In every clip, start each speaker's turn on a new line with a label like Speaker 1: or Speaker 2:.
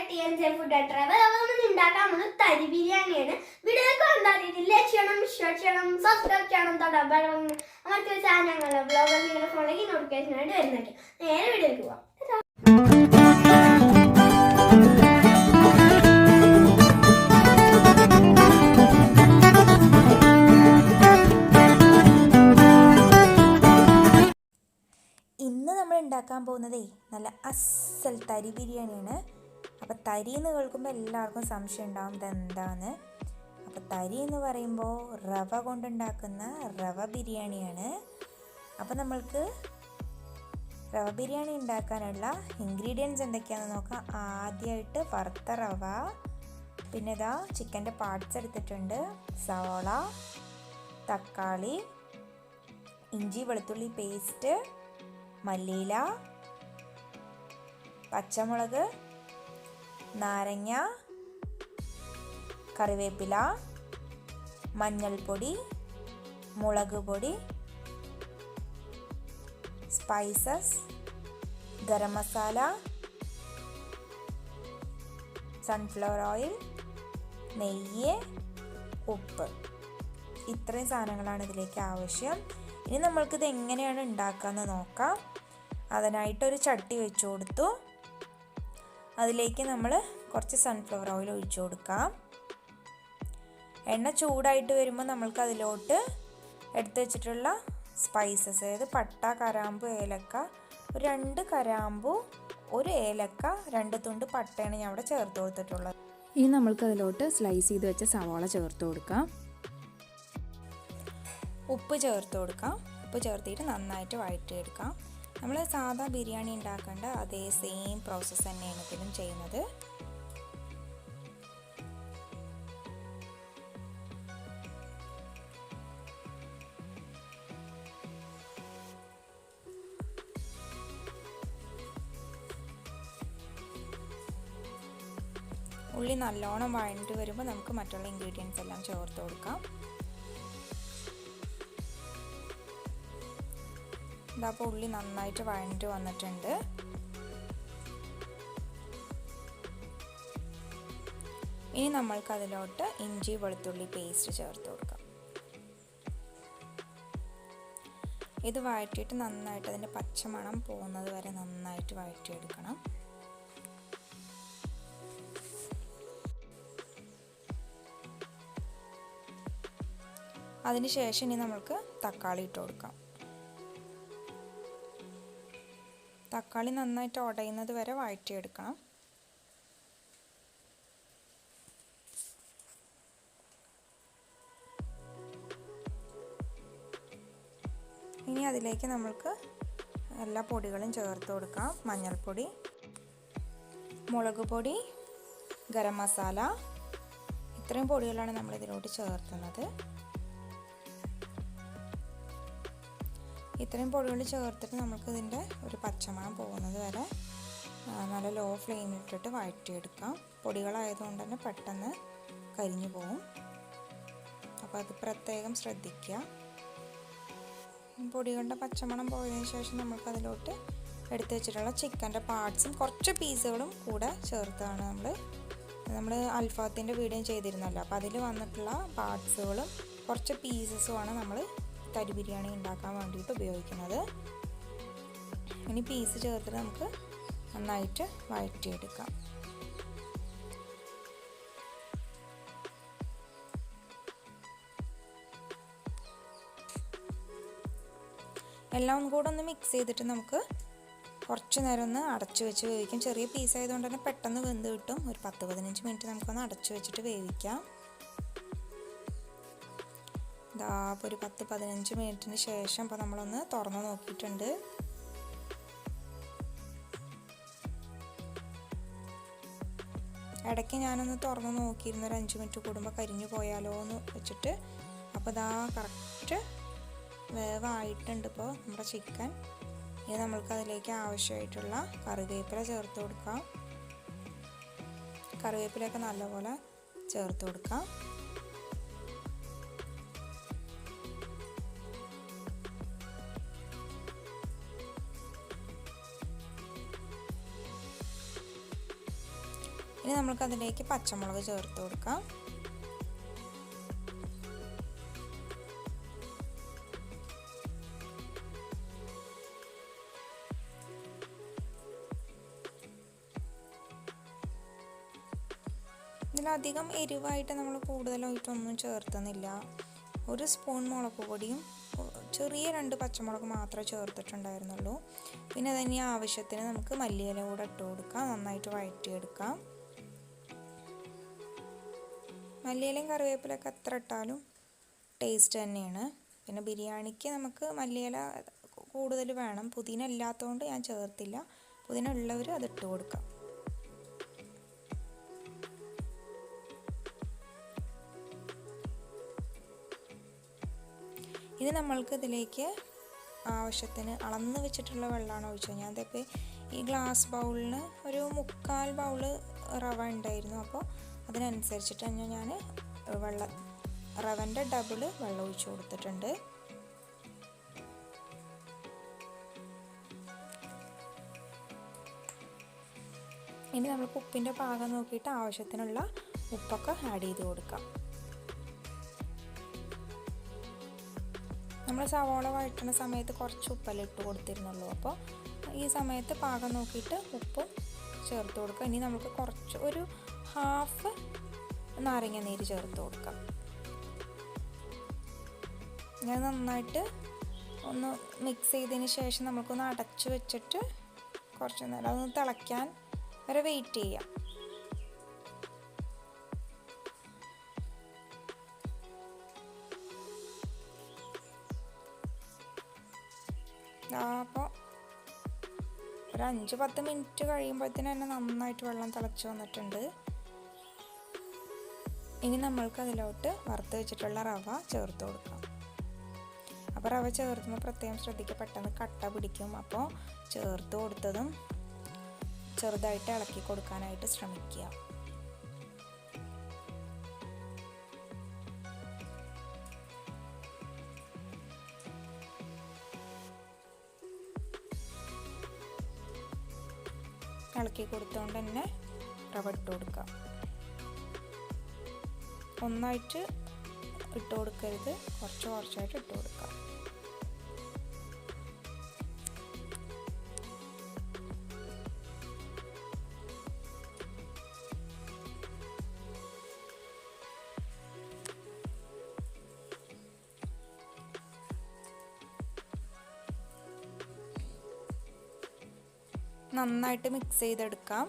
Speaker 1: Food and Travel. Thari Biriyani. Video like channel, subscribe channel, notification.
Speaker 2: ഇന്ന് നമ്മൾ ഉണ്ടാക്കാൻ പോകുന്നതേ നല്ല അസൽ തരി ബിരിയാണിയാണ്. അപ്പോൾ തരി എന്ന് കേൾക്കുമ്പോൾ എല്ലാവർക്കും സംശയം ഉണ്ടാവും ഇതെന്താന്ന്. അപ്പോൾ തരി എന്ന് പറയുമ്പോൾ റവ കൊണ്ടുണ്ടാക്കുന്ന റവ ബിരിയാണിയാണ്. അപ്പോൾ നമ്മൾക്ക് റവ ബിരിയാണി ഉണ്ടാക്കാനുള്ള ഇൻഗ്രീഡിയൻസ് എന്തൊക്കെയാണെന്ന് നോക്കാം. ആദ്യമായിട്ട് വറുത്ത റവ, പിന്നെ ഇതാ ചിക്കൻ്റെ പാർട്സ് എടുത്തിട്ടുണ്ട്, സവാള, തക്കാളി, ഇഞ്ചി വെളുത്തുള്ളി പേസ്റ്റ്, മല്ലിയില, പച്ചമുളക്, നാരങ്ങ, കറിവേപ്പില, മഞ്ഞൾപ്പൊടി, മുളക് പൊടി, spices, garam masala, sunflower oil, നെയ്യ്, ഉപ്പ്. ഇത്രയും സാധനങ്ങളാണ് ഇതിലേക്ക് ആവശ്യം. ഇനി നമ്മൾക്കിത് എങ്ങനെയാണ് ഉണ്ടാക്കാമെന്ന് നോക്കാം. അതിനായിട്ടൊരു ചട്ടി വെച്ച് കൊടുത്തു. അതിലേക്ക് നമ്മൾ കുറച്ച് സൺഫ്ലവർ ഓയിൽ ഒഴിച്ചു കൊടുക്കാം. എണ്ണ ചൂടായിട്ട് വരുമ്പോൾ നമ്മൾക്ക് അതിലോട്ട് എടുത്തു വെച്ചിട്ടുള്ള സ്പൈസസ്, അതായത് പട്ട, കരാമ്പു, ഏലക്ക, 2 കരാമ്പു, 1 ഏലക്ക, 2 തുണ്ട് പട്ടയാണ് ഞാൻ അവിടെ ചേർത്ത് കൊടുത്തിട്ടുള്ളത്.
Speaker 3: ഇനി നമ്മൾക്ക് അതിലോട്ട് സ്ലൈസ് ചെയ്ത് വെച്ച സവാള ചേർത്ത് കൊടുക്കാം.
Speaker 2: ഉപ്പ് ചേർത്ത് കൊടുക്കാം. ഉപ്പ് ചേർത്തിട്ട് നന്നായിട്ട് വഴറ്റിയെടുക്കാം. നമ്മൾ സാധാ ബിരിയാണി ഉണ്ടാക്കേണ്ട അതേ സെയിം പ്രോസസ്സ് തന്നെയാണ് ഇതിലും ചെയ്യുന്നത്. ഉള്ളി നല്ലോണം വഴണ്ടി വരുമ്പോൾ നമുക്ക് മറ്റുള്ള ഇൻഗ്രീഡിയൻസ് എല്ലാം ചേർത്ത് കൊടുക്കാം. ഇതാപ്പോൾ ഉള്ളി നന്നായിട്ട് വഴണ്ടി വന്നിട്ടുണ്ട്. ഇനി നമ്മൾക്ക് അതിലോട്ട് ഇഞ്ചി വെളുത്തുള്ളി പേസ്റ്റ് ചേർത്ത് കൊടുക്കാം. ഇത് വഴറ്റിയിട്ട് നന്നായിട്ട് അതിൻ്റെ പച്ചമണം പോകുന്നത് വരെ നന്നായിട്ട് വഴറ്റിയെടുക്കണം. അതിനുശേഷം ഇനി നമ്മൾക്ക് തക്കാളി ഇട്ട് കൊടുക്കാം. തക്കാളി നന്നായിട്ട് ഉടയുന്നത് വരെ വഴറ്റിയെടുക്കണം. ഇനി അതിലേക്ക് നമ്മൾക്ക് എല്ലാ പൊടികളും ചേർത്ത് കൊടുക്കാം. മഞ്ഞൾപ്പൊടി, മുളക് പൊടി, ഗരം മസാല, ഇത്രയും പൊടികളാണ് നമ്മൾ ഇതിലോട്ട് ചേർക്കുന്നത്. ഇത്രയും പൊടികൾ ചേർത്തിട്ട് നമുക്ക് ഇതിൻ്റെ ഒരു പച്ചമണം പോകുന്നത് വരെ നല്ല ലോ ഫ്ലെയിമിലിട്ടിട്ട് വഴറ്റിയെടുക്കാം. പൊടികളായതുകൊണ്ട് തന്നെ പെട്ടെന്ന് കരിഞ്ഞു പോകും. അപ്പോൾ അത് പ്രത്യേകം ശ്രദ്ധിക്കുക. പൊടികളുടെ പച്ചമണം പോയതിന് ശേഷം നമുക്ക് അതിലോട്ട് എടുത്തു വെച്ചിട്ടുള്ള ചിക്കൻ്റെ പാർട്സും കുറച്ച് പീസുകളും കൂടെ ചേർത്താണ് നമ്മൾ അൽഫാത്തിൻ്റെ വീഡിയോ ചെയ്തിരുന്നല്ലോ. അപ്പോൾ അതിൽ വന്നിട്ടുള്ള പാർട്സുകളും കുറച്ച് പീസസുമാണ് നമ്മൾ തരി ബിരിയാണി ഉണ്ടാക്കാൻ വേണ്ടിയിട്ട് ഉപയോഗിക്കുന്നത്. ഇനി പീസ് ചേർത്തിട്ട് നമുക്ക് നന്നായിട്ട് വഴറ്റിയെടുക്കാം. എല്ലാം കൂടെ ഒന്ന് മിക്സ് ചെയ്തിട്ട് നമുക്ക് കുറച്ച് നേരം ഒന്ന് അടച്ചു വെച്ച് വേവിക്കാം. ചെറിയ പീസ് ആയതുകൊണ്ട് തന്നെ പെട്ടെന്ന് വെന്ത് കിട്ടും. ഒരു 10-15 മിനിറ്റ് നമുക്കൊന്ന് അടച്ചു വെച്ചിട്ട് വേവിക്കാം. അപ്പോൾ ഒരു 10-15 മിനിറ്റിന് ശേഷം ഇപ്പോൾ നമ്മളൊന്ന് തുറന്ന് നോക്കിയിട്ടുണ്ട്. ഇടയ്ക്ക് ഞാനൊന്ന് തുറന്ന് നോക്കിയിരുന്നു, ഒരു 5 മിനിറ്റ് കൂടുമ്പോൾ കരിഞ്ഞു പോയാലോ എന്ന് വെച്ചിട്ട്. അപ്പോൾ ഇതാ കറക്റ്റ് വേവായിട്ടുണ്ട് ഇപ്പോൾ നമ്മുടെ ചിക്കൻ. ഇനി നമ്മൾക്ക് അതിലേക്ക് ആവശ്യമായിട്ടുള്ള കറിവേപ്പില ചേർത്ത് കൊടുക്കാം. കറിവേപ്പിലയൊക്കെ നല്ലപോലെ ചേർത്ത് കൊടുക്കാം. ഇനി നമുക്ക് അതിലേക്ക് പച്ചമുളക് ചേർത്ത് കൊടുക്കാം. ഇതിലധികം എരിവായിട്ട് നമ്മൾ കൂടുതലായിട്ടൊന്നും ചേർത്തുന്നില്ല. 1 സ്പൂൺ മുളക് പൊടിയും ചെറിയ 2 പച്ചമുളക് മാത്രമേ ചേർത്തിട്ടുണ്ടായിരുന്നുള്ളൂ. പിന്നെ അതിന് ആവശ്യത്തിന് നമുക്ക് മല്ലിയില കൂടെ ഇട്ട് കൊടുക്കാം. നന്നായിട്ട് വഴറ്റിയെടുക്കാം. മല്ലിയിലയും കറിവേപ്പിലൊക്കെ എത്ര ഇട്ടാലും ടേസ്റ്റ് തന്നെയാണ്. പിന്നെ ബിരിയാണിക്ക് നമുക്ക് മല്ലിയില കൂടുതൽ വേണം. പുതിന ഇല്ലാത്തതുകൊണ്ട് ഞാൻ ചേർത്തില്ല. പുതിന ഉള്ളവർ അത് ഇട്ട് കൊടുക്കാം. ഇനി നമ്മൾക്ക് ഇതിലേക്ക് ആവശ്യത്തിന് അളന്ന് വെച്ചിട്ടുള്ള വെള്ളമാണ് ഒഴിച്ചത്. ഞാൻ ഇതിപ്പോൾ ഈ ഗ്ലാസ് ബൗളിന് ഒരു 3/4 ബൗള് റവ ഉണ്ടായിരുന്നു. അപ്പോൾ അതിനനുസരിച്ചിട്ട് തന്നെ ഞാൻ റവൻ്റെ ഡബിള് വെള്ളം ഒഴിച്ച് കൊടുത്തിട്ടുണ്ട്. ഇനി നമുക്ക് ഉപ്പിൻ്റെ പാകം നോക്കിയിട്ട് ആവശ്യത്തിനുള്ള ഉപ്പൊക്കെ ആഡ് ചെയ്ത് കൊടുക്കാം. നമ്മൾ സവാള വഴറ്റുന്ന സമയത്ത് കുറച്ച് ഉപ്പല്ലേ ഇട്ട് കൊടുത്തിരുന്നുള്ളൂ. അപ്പോൾ ഈ സമയത്ത് പാകം നോക്കിയിട്ട് ഉപ്പും ചേർത്ത് കൊടുക്കുക. ഇനി നമുക്ക് കുറച്ച് ഒരു 1/2 നാരങ്ങ നീര് ചേർത്ത് കൊടുക്കാം. ഞാൻ നന്നായിട്ട് ഒന്ന് മിക്സ് ചെയ്തതിന് ശേഷം നമുക്കൊന്ന് അടച്ച് വെച്ചിട്ട് കുറച്ച് നേരം അതൊന്ന് തിളയ്ക്കാൻ വരെ വെയിറ്റ് ചെയ്യാം. അപ്പോൾ ഒരു 5-10 മിനിറ്റ് കഴിയുമ്പോഴത്തേന് തന്നെ നന്നായിട്ട് വെള്ളം തിളച്ച് വന്നിട്ടുണ്ട്. ഇനി നമ്മൾക്ക് അതിലോട്ട് വറുത്ത് വെച്ചിട്ടുള്ള റവ ചേർത്ത് കൊടുക്കാം. അപ്പോൾ റവ ചേർത്തുമ്പോൾ പ്രത്യേകം ശ്രദ്ധിക്കുക, പെട്ടെന്ന് കട്ട പിടിക്കും. അപ്പോൾ ചേർത്ത് കൊടുത്തതും ചെറുതായിട്ട് ഇളക്കി കൊടുക്കാനായിട്ട് ശ്രമിക്കുക. ഇളക്കി കൊടുത്തുകൊണ്ട് തന്നെ റവ ഇട്ട് കൊടുക്കാം. ഒന്നായിട്ട് ഇട്ട് കൊടുക്കരുത്, കുറച്ചായിട്ട് ഇട്ട് കൊടുക്കാം. നന്നായിട്ട് മിക്സ് ചെയ്തെടുക്കാം.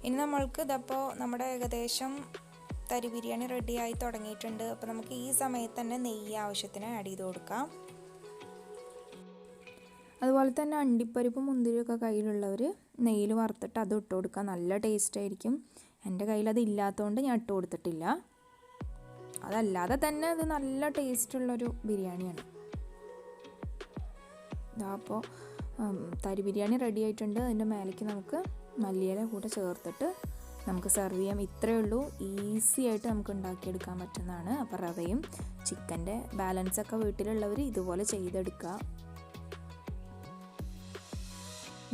Speaker 2: ഇനി നമ്മൾക്ക് ഇതപ്പോൾ നമ്മുടെ ഏകദേശം തരി ബിരിയാണി റെഡിയായി തുടങ്ങിയിട്ടുണ്ട്. അപ്പോൾ നമുക്ക് ഈ സമയത്ത് തന്നെ നെയ്യ് ആവശ്യത്തിന് ആഡ് ചെയ്ത് കൊടുക്കാം.
Speaker 3: അതുപോലെ തന്നെ അണ്ടിപ്പരിപ്പും മുന്തിരിയൊക്കെ കയ്യിലുള്ളവർ നെയ്യിൽ വറുത്തിട്ട് അത് ഇട്ട് കൊടുക്കുക. നല്ല ടേസ്റ്റ് ആയിരിക്കും. എൻ്റെ കയ്യിൽ അത് ഇല്ലാത്തതുകൊണ്ട് ഞാൻ ഇട്ട് കൊടുത്തിട്ടില്ല. അതല്ലാതെ തന്നെ അത് നല്ല ടേസ്റ്റുള്ളൊരു ബിരിയാണിയാണ്. അപ്പോൾ തരി ബിരിയാണി റെഡി ആയിട്ടുണ്ട്. അതിൻ്റെ മേലേക്ക് നമുക്ക് മല്ലിയില കൂടെ ചേർത്തിട്ട് നമുക്ക് സെർവ് ചെയ്യാം. ഇത്രയേ ഉള്ളൂ. ഈസി ആയിട്ട് നമുക്ക് ഉണ്ടാക്കിയെടുക്കാൻ പറ്റുന്നതാണ്. അപ്പോൾ റവയും ചിക്കൻ്റെ ബാലൻസൊക്കെ വീട്ടിലുള്ളവർ ഇതുപോലെ ചെയ്തെടുക്കുക.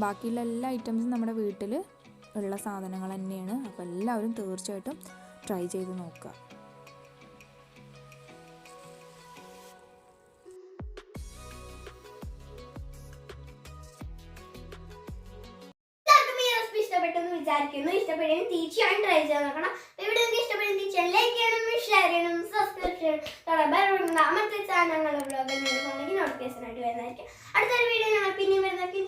Speaker 3: ബാക്കിയുള്ള എല്ലാ ഐറ്റംസും നമ്മുടെ വീട്ടിൽ ഉള്ള സാധനങ്ങൾ തന്നെയാണ്. അപ്പോൾ എല്ലാവരും തീർച്ചയായിട്ടും ട്രൈ ചെയ്ത് നോക്കുക.
Speaker 1: ഇഷ്ടപ്പെടുകയും തീർച്ചയായും ട്രൈ ചെയ്ത് നോക്കണം. ഇവിടെ നിങ്ങൾക്ക് ഇഷ്ടപ്പെടുന്ന തീർച്ചയായും ലൈക്ക് ചെയ്യണം, ഷെയർ ചെയ്യണം, സബ്സ്ക്രൈബ് ചെയ്യണം. മറ്റേ ചാനൽ ഞങ്ങളുടെ ബ്ലോഗ് നോട്ടിഫിക്കേഷൻ ആയിട്ട് വരുന്നതായിരിക്കും. അടുത്തൊരു വീഡിയോ ഞങ്ങൾ പിന്നെയും വരുന്നതായിരിക്കും.